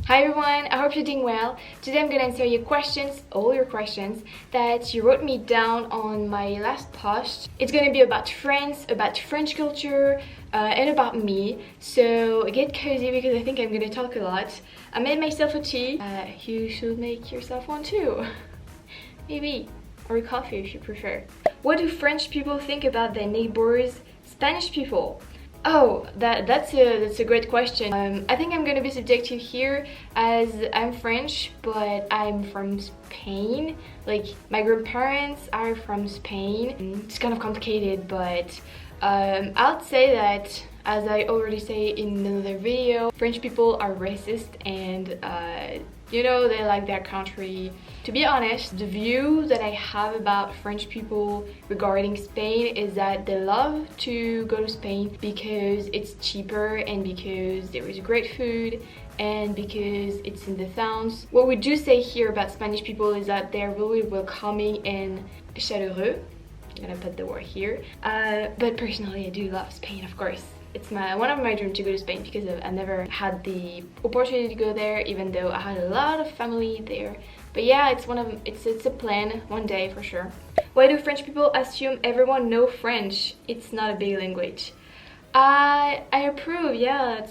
Hi everyone, I hope you're doing well. Today I'm gonna answer your questions, all your questions that you wrote me down on my last post. It's gonna be about France, about French culture, and about me. So get cozy because I think I'm gonna talk a lot. I made myself a tea. You should make yourself one too. Maybe. Or a coffee if you prefer. What do French people think about their neighbors, Spanish people? Oh, that's a great question. I think I'm gonna be subjective here as I'm French, but I'm from Spain. Like, my grandparents are from Spain. It's kind of complicated, but I'll say that, as I already say in another video, French people are racist and you know, they like their country. To be honest, the view that I have about French people regarding Spain is that they love to go to Spain because it's cheaper and because there is great food and because it's in the towns. What we do say here about Spanish people is that they're really welcoming and chaleureux. I'm gonna put the word here. But personally, I do love Spain, of course. It's one of my dreams to go to Spain because I never had the opportunity to go there, even though I had a lot of family there. But yeah, it's a plan one day for sure. Why do French people assume everyone knows French? It's not a big language. I approve. Yeah,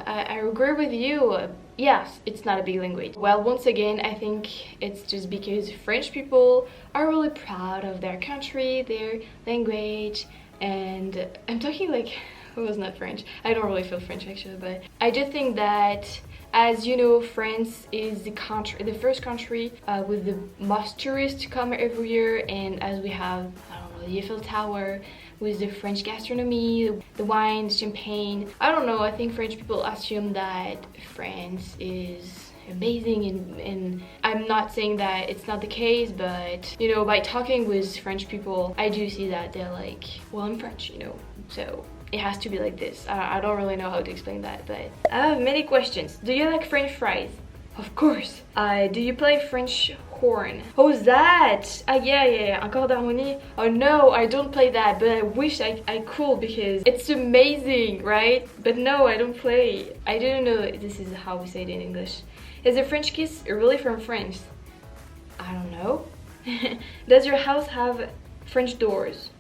I agree with you. Yes, it's not a big language. Well, once again, I think it's just because French people are really proud of their country, their language, and I'm talking like I was not French. I don't really feel French actually, but I just think that, as you know, France is the first country with the most tourists come every year, and as we have, I don't know, the Eiffel Tower with the French gastronomy, the wine, the champagne. I don't know, I think French people assume that France is amazing, and I'm not saying that it's not the case, but you know, by talking with French people, I do see that they're like, well, I'm French, you know, so it has to be like this. I don't really know how to explain that, but I have many questions. Do you like French fries? Of course. Do you play French horn? Who's that? Yeah, encore d'harmonie. Oh no, I don't play that, but I wish I could because it's amazing, right? But no, I don't play. I didn't know this is how we say it in English. Is a French kiss really from France? I don't know. Does your house have French doors?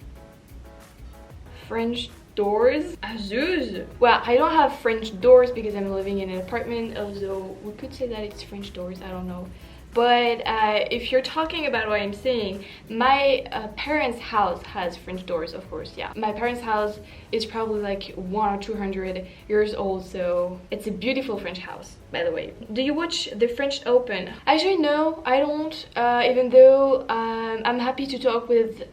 French doors? Azuz. Well, I don't have French doors because I'm living in an apartment, although we could say that it's French doors, I don't know. But if you're talking about what I'm saying, my parents' house has French doors, of course, yeah. My parents' house is probably like 100 or 200 years old, so it's a beautiful French house, by the way. Do you watch the French Open? Actually, no, I don't, even though I'm happy to talk with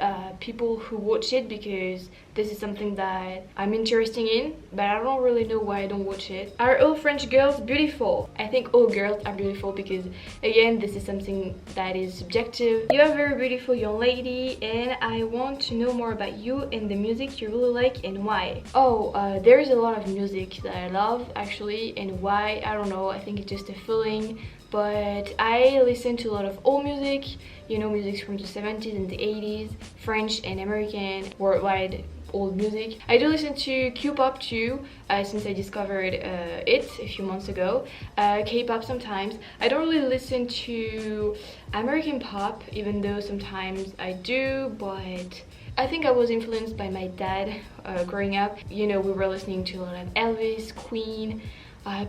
people who watch it because this is something that I'm interested in, but I don't really know why I don't watch it. Are all French girls beautiful? I think all girls are beautiful because, again, this is something that is subjective. You are a very beautiful young lady, and I want to know more about you and the music you really like and why. Oh, there is a lot of music that I love, actually, and why, I don't know, I think it's just a feeling. But I listen to a lot of old music, you know, music from the 70s and the 80s, French and American, worldwide old music. I do listen to Q-pop too, since I discovered it a few months ago. K-pop sometimes. I don't really listen to American pop, even though sometimes I do, but I think I was influenced by my dad growing up. You know, we were listening to a lot of Elvis, Queen,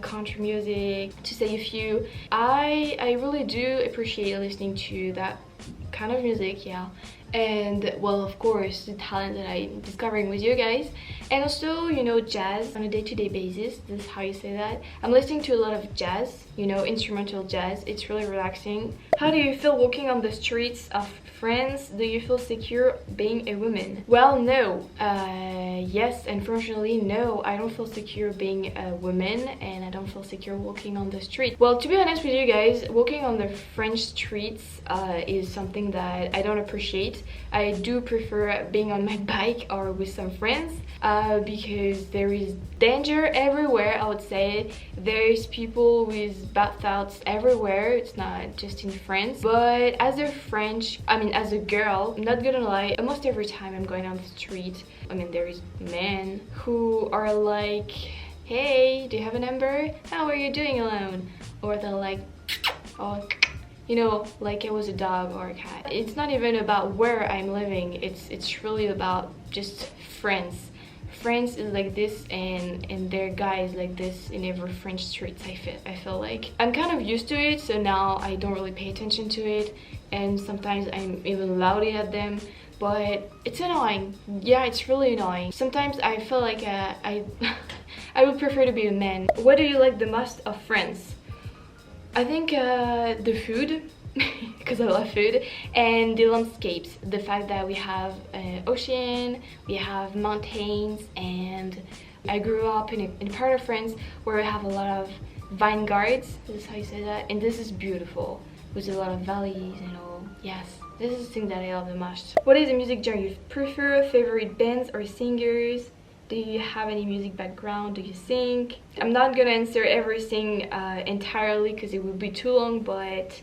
country music, to say a few. I really do appreciate listening to that kind of music, yeah. And well, of course, the talent that I'm discovering with you guys, and also, you know, jazz on a day-to-day basis. This is how you say that. I'm listening to a lot of jazz, you know, instrumental jazz. It's really relaxing. How do you feel walking on the streets of France? Do you feel secure being a woman? Well, no. Yes, unfortunately, no. I don't feel secure being a woman, and I don't feel secure walking on the street. Well, to be honest with you guys, walking on the French streets is something that I don't appreciate. I do prefer being on my bike or with some friends because there is danger everywhere, I would say. There's people with bad thoughts everywhere. It's not just in France. But as a girl, I'm not gonna lie, almost every time I'm going on the street, there is men who are like, hey, do you have a number? How are you doing alone? or they'll like, or you know, like it was a dog or a cat. It's not even about where I'm living, it's really about just friends. France is like this, and their guy is like this in every French streets. I feel like I'm kind of used to it, so now I don't really pay attention to it, and sometimes I'm even loudly at them, but it's annoying. Yeah, it's really annoying. Sometimes I feel like I I would prefer to be a man. What do you like the most of France? I think the food, because I love food, and the landscapes. The fact that we have ocean, we have mountains, and I grew up in a part of France where we have a lot of vineyards. This is how you say that, and this is beautiful with a lot of valleys and all. Yes, this is the thing that I love the most. What is the music genre you prefer? Favorite bands or singers? Do you have any music background? Do you sing? I'm not gonna answer everything entirely because it would be too long, but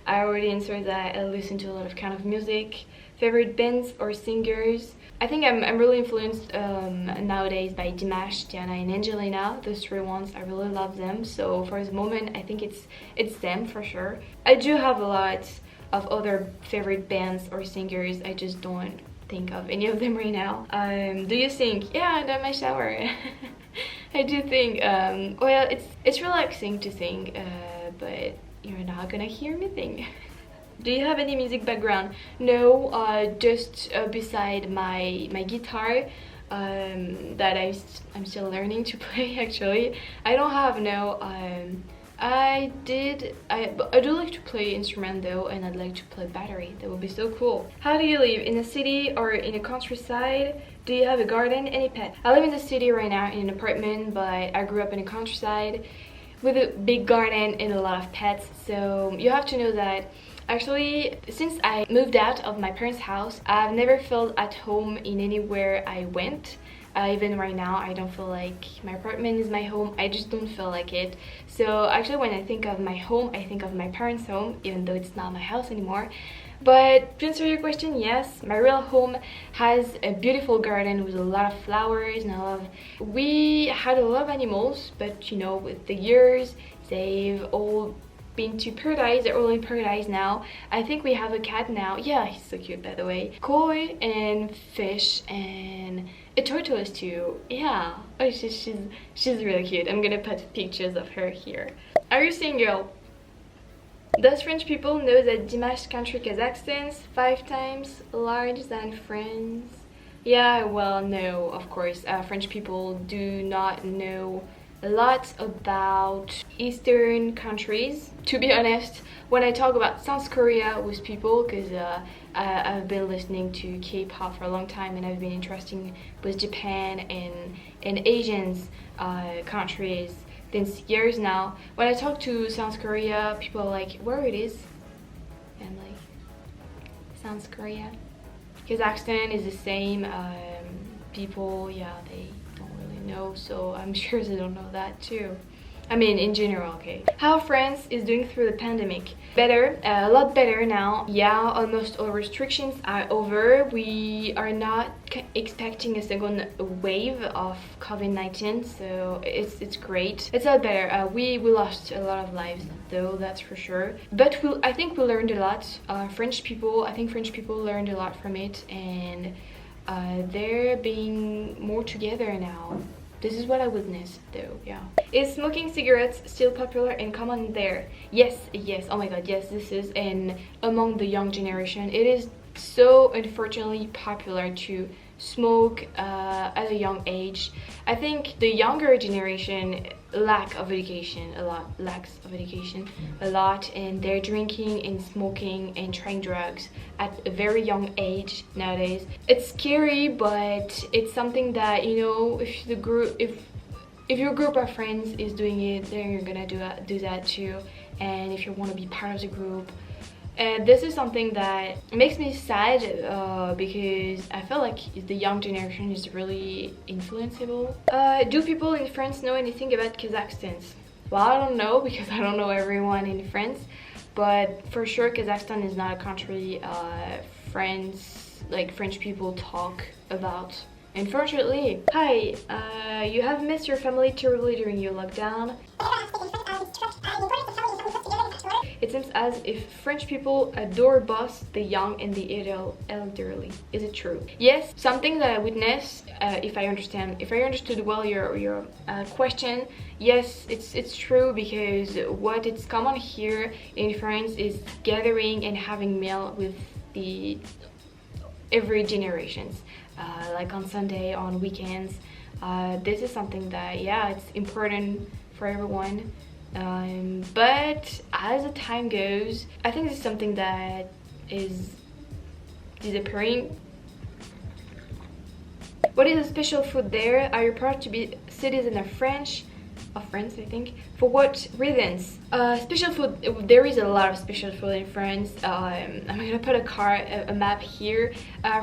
I already answered that I listen to a lot of kind of music. Favorite bands or singers? I think I'm really influenced nowadays by Dimash, Diana and Angelina. Those three ones, I really love them. So for the moment, I think it's them for sure. I do have a lot of other favorite bands or singers. I just don't think of any of them right now. Do you sing? Yeah, I'm in my shower. I do think well, it's relaxing to sing, but you're not gonna hear me sing. Do you have any music background? No, just beside my guitar that I'm still learning to play actually. I don't have no I do like to play instrument though, and I'd like to play battery. That would be so cool. How do you live? In a city or in a countryside? Do you have a garden? Any pet? I live in the city right now in an apartment, but I grew up in a countryside with a big garden and a lot of pets. So you have to know that actually since I moved out of my parents' house, I've never felt at home in anywhere I went. Even right now, I don't feel like my apartment is my home. I just don't feel like it. So actually when I think of my home, I think of my parents' home, even though it's not my house anymore. But to answer your question, yes, my real home has a beautiful garden with a lot of flowers and we had a lot of animals, but you know, with the years, they've all been to paradise. They're all in paradise now. I think we have a cat now. Yeah, he's so cute by the way. Koi and fish and a tortoise too. Yeah. Oh, she's really cute. I'm gonna put pictures of her here. Are you single? Does French people know that Dimash's country Kazakhstan is 5 times larger than France? Yeah, well, no, of course. French people do not know a lot about Eastern countries. To be honest, when I talk about South Korea with people, because I've been listening to K-pop for a long time and I've been interested with Japan and Asian countries since years now. When I talk to South Korea, people are like, where it is? And like, South Korea. Kazakhstan is the same. People, yeah, they don't really know, so I'm sure they don't know that too. I mean, in general, okay. How France is doing through the pandemic? Better, a lot better now. Yeah, almost all restrictions are over. We are not expecting a second wave of COVID-19, so it's great. It's a lot better. We lost a lot of lives though, that's for sure. But I think we learned a lot. I think French people learned a lot from it, and they're being more together now. This is what I witnessed though, yeah. Is smoking cigarettes still popular and common there? Yes, yes, oh my god, yes, this is, and among the young generation, it is so unfortunately popular to smoke at a young age. I think the younger generation lacks of education a lot, and they're drinking and smoking and trying drugs at a very young age nowadays. It's scary, but it's something that, you know, if your group of friends is doing it, then you're gonna do that too. And if you want to be part of the group, this is something that makes me sad because I feel like the young generation is really influenceable. Do people in France know anything about Kazakhstan? Well, I don't know because I don't know everyone in France, but for sure Kazakhstan is not a country French people talk about. Unfortunately. Hi, you have missed your family terribly during your lockdown. It seems as if French people adore both the young and the elderly. Is it true? Yes, something that I witnessed, if I understood well your question, yes, it's true, because what it's common here in France is gathering and having meal with the every generations, like on Sunday, on weekends. This is something that, yeah, it's important for everyone. But as the time goes, I think this is something that is disappearing. What is a special food there? Are you proud to be citizen of France, I think. For what reasons? Special food, there is a lot of special food in France. I'm gonna put a map here.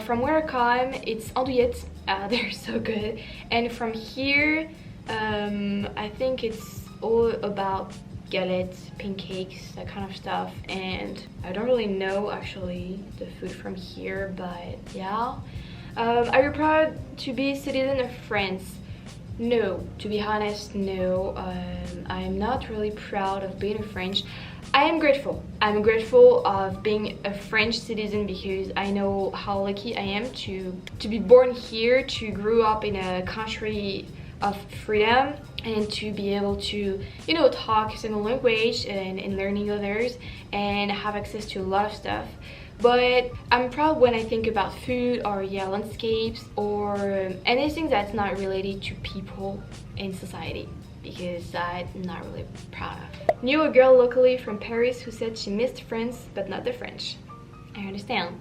From where I come, it's andouillettes. They're so good. And from here, I think it's all about galettes, pancakes, that kind of stuff. And I don't really know actually the food from here, but yeah. Are you proud to be citizen of France? No, to be honest, no. I'm not really proud of being a French. I am grateful. I'm grateful of being a French citizen, because I know how lucky I am to be born here, to grow up in a country of freedom, and to be able to, you know, talk single language and learning others and have access to a lot of stuff. But I'm proud when I think about food, or yeah, landscapes, or anything that's not related to people in society, because I'm not really proud of. Knew a girl locally from Paris who said she missed France but not the French. I understand.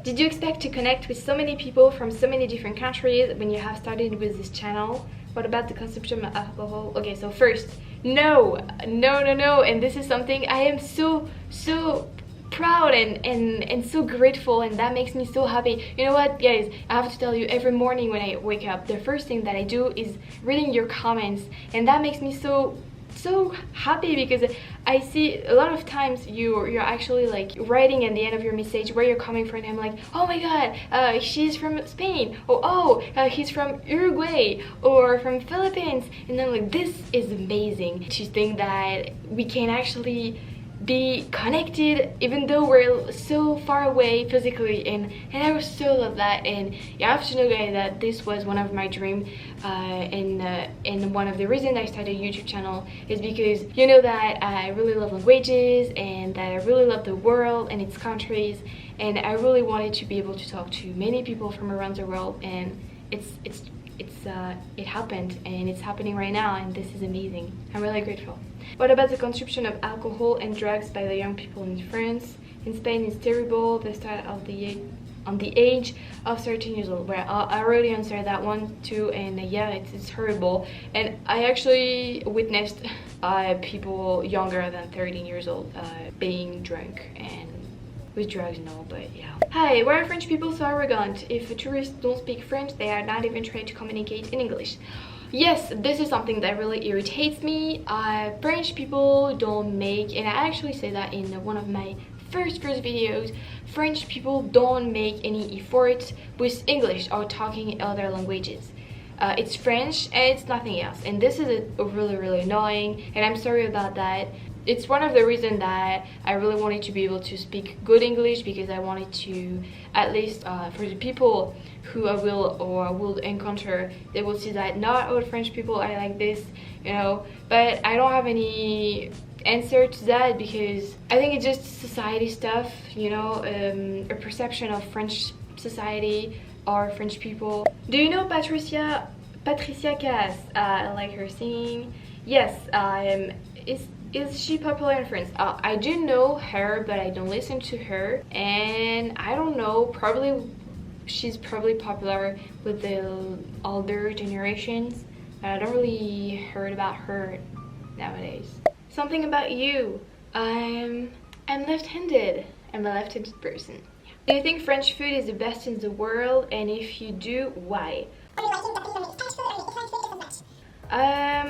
Did you expect to connect with so many people from so many different countries when you have started with this channel? What about the consumption of alcohol? Okay, so first, no, and this is something I am so proud and so grateful, and that makes me so happy. You know what, guys, I have to tell you, every morning when I wake up, the first thing that I do is reading your comments, and that makes me so happy, because I see a lot of times you're actually like writing at the end of your message where you're coming from, and I'm like, oh my god, she's from Spain, or he's from Uruguay, or from Philippines, and then like, this is amazing to think that we can actually be connected even though we're so far away physically, and I was so love that. And you have to know, guys, that this was one of my dreams, and one of the reasons I started a YouTube channel is because you know that I really love languages, and that I really love the world and its countries, and I really wanted to be able to talk to many people from around the world, and it happened, and it's happening right now, and this is amazing. I'm really grateful. What about the consumption of alcohol and drugs by the young people in France? In Spain, it's terrible. They start on the age of 13 years old. Well, I already answered that one too, and yeah, it's horrible. And I actually witnessed people younger than 13 years old being drunk and with drugs and all, but yeah. Hi, why are French people so arrogant? If tourists don't speak French, they are not even trying to communicate in English. Yes, this is something that really irritates me. French people don't make, and I actually say that in one of my first videos, French people don't make any effort with English or talking other languages. It's French and it's nothing else, and this is really annoying, and I'm sorry about that. It's one of the reasons that I really wanted to be able to speak good English, because I wanted to, at least for the people who I will encounter, they will see that not all French people are like this, you know. But I don't have any answer to that, because I think it's just society stuff, you know, a perception of French society or French people. Do you know Patricia Cass? I like her singing. Yes, is she popular in France? I do know her, but I don't listen to her, and I don't know, she's probably popular with the older generations. I don't really heard about her nowadays. Something about you. I'm left-handed. I'm a left-handed person. Do you think French food is the best in the world? And if you do, why?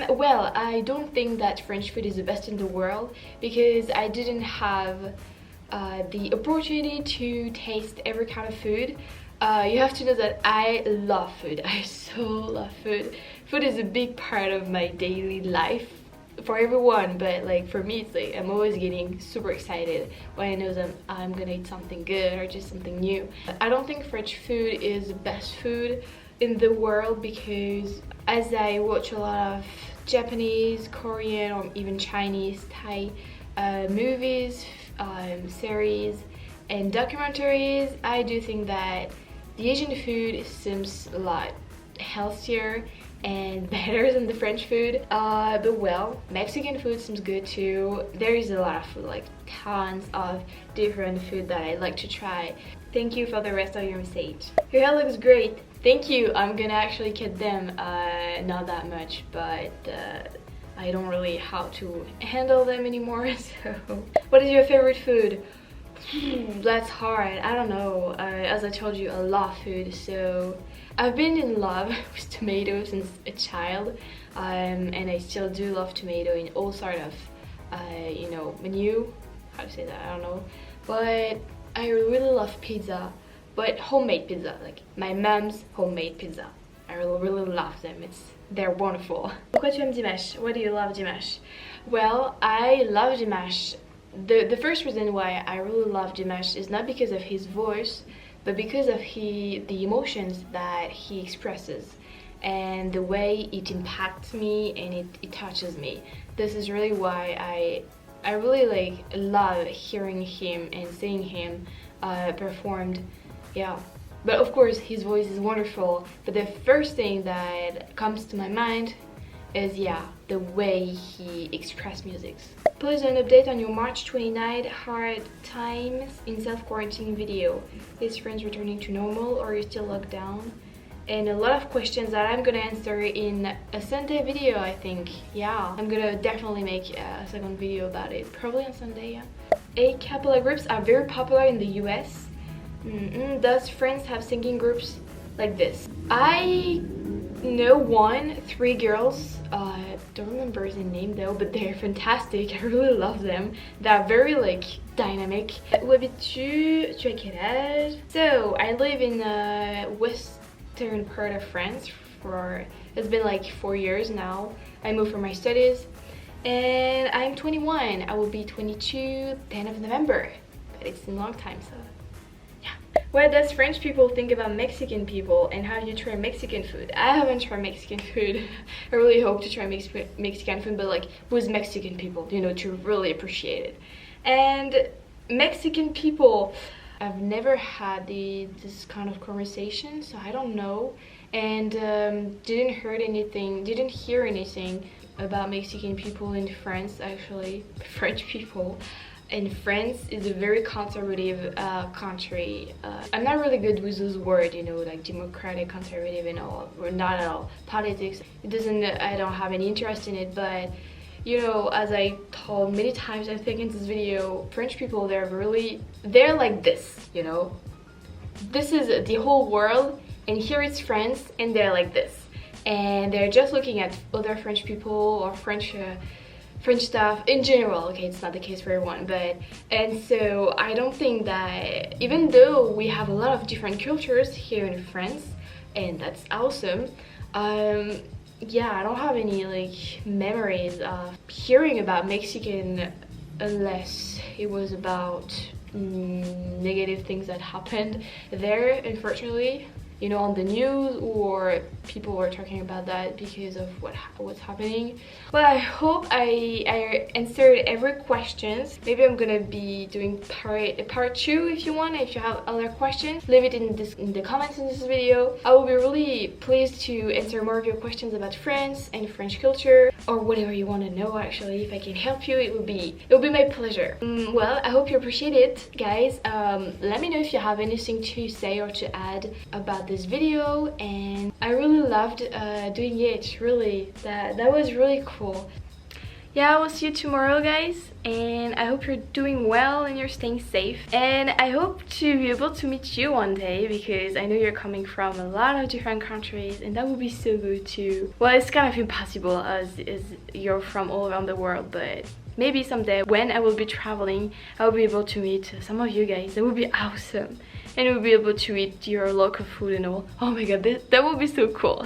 Well, I don't think that French food is the best in the world, because I didn't have the opportunity to taste every kind of food. You have to know that I love food. I so love food. Food is a big part of my daily life, for everyone, but like for me it's like I'm always getting super excited when I know that I'm gonna eat something good or just something new. I don't think French food is the best food in the world because as I watch a lot of Japanese, Korean, or even Chinese, Thai movies, series and documentaries, I do think that the Asian food seems a lot healthier and better than the French food. But well, Mexican food seems good too. There is a lot of food, like tons of different food that I like to try. Thank you for the rest of your message. Your hair looks great. Thank you. I'm gonna actually cut them, not that much, but I don't really how to handle them anymore. So, what is your favorite food? That's hard. I don't know. As I told you, I love food, so I've been in love with tomato since a child, and I still do love tomato in all sort of, you know, menu. How to say that? I don't know. But I really love pizza, but homemade pizza, like my mom's homemade pizza. I really love them. They're wonderful. Pourquoi tu aimes Dimash? Why do you love Dimash? Well, I love Dimash. The first reason why I really love Dimash is not because of his voice, but because of the emotions that he expresses and the way it impacts me and it touches me. This is really why I really like love hearing him and seeing him performed. Yeah, but of course his voice is wonderful, but the first thing that comes to my mind is, yeah, the way he expresses music. Please an update on your March 29th hard times in self-quarantine video. Is France returning to normal or are you still locked down? And a lot of questions that I'm gonna answer in a Sunday video, I think. Yeah, I'm gonna definitely make a second video about it, probably on Sunday, yeah. A cappella groups are very popular in the US. Does France have singing groups like this? I know three girls, don't remember the name though, but they're fantastic. I really love them. They're very like dynamic. Où habites-tu? Tu as quel âge? So I live in the western part of France it's been like 4 years now. I moved for my studies and I'm 21. I will be 22 10th of November, but it's a long time, so what does French people think about Mexican people and have you tried Mexican food? I haven't tried Mexican food. I really hope to try Mexican food, but like with Mexican people, you know, to really appreciate it. And Mexican people, I've never had this kind of conversation, so I don't know. And didn't hear anything about Mexican people in France, actually. French people. And France is a very conservative country. I'm not really good with those words, you know, like democratic, conservative and all, or not at all. Politics, I don't have any interest in it, but you know, as I told many times I think in this video, French people, they're like this, you know. This is the whole world and here it's France and they're like this. And they're just looking at other French people or French stuff in general. Okay, it's not the case for everyone, and so I don't think that, even though we have a lot of different cultures here in France, and that's awesome, yeah, I don't have any like memories of hearing about Mexican unless it was about negative things that happened there, unfortunately, you know, on the news, or people were talking about that because of what's happening. Well, I hope I answered every questions. Maybe I'm gonna be doing part 2 if you want. If you have other questions, leave it in the comments in this video. I will be really pleased to answer more of your questions about France and French culture, or whatever you want to know. Actually, if I can help you, it will be my pleasure. Well, I hope you appreciate it, guys. Let me know if you have anything to say or to add about this video, and I really loved doing it. Really, that was really cool. Yeah, I will see you tomorrow, guys, and I hope you're doing well and you're staying safe, and I hope to be able to meet you one day, because I know you're coming from a lot of different countries and that would be so good too. Well, it's kind of impossible as you're from all around the world, but maybe someday when I will be traveling, I will be able to meet some of you guys. That would be awesome. And we'll be able to eat your local food and all. Oh my god, that would be so cool.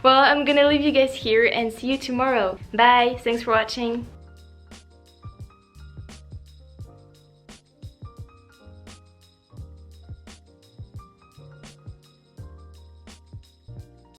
Well, I'm gonna leave you guys here and see you tomorrow. Bye, thanks for watching.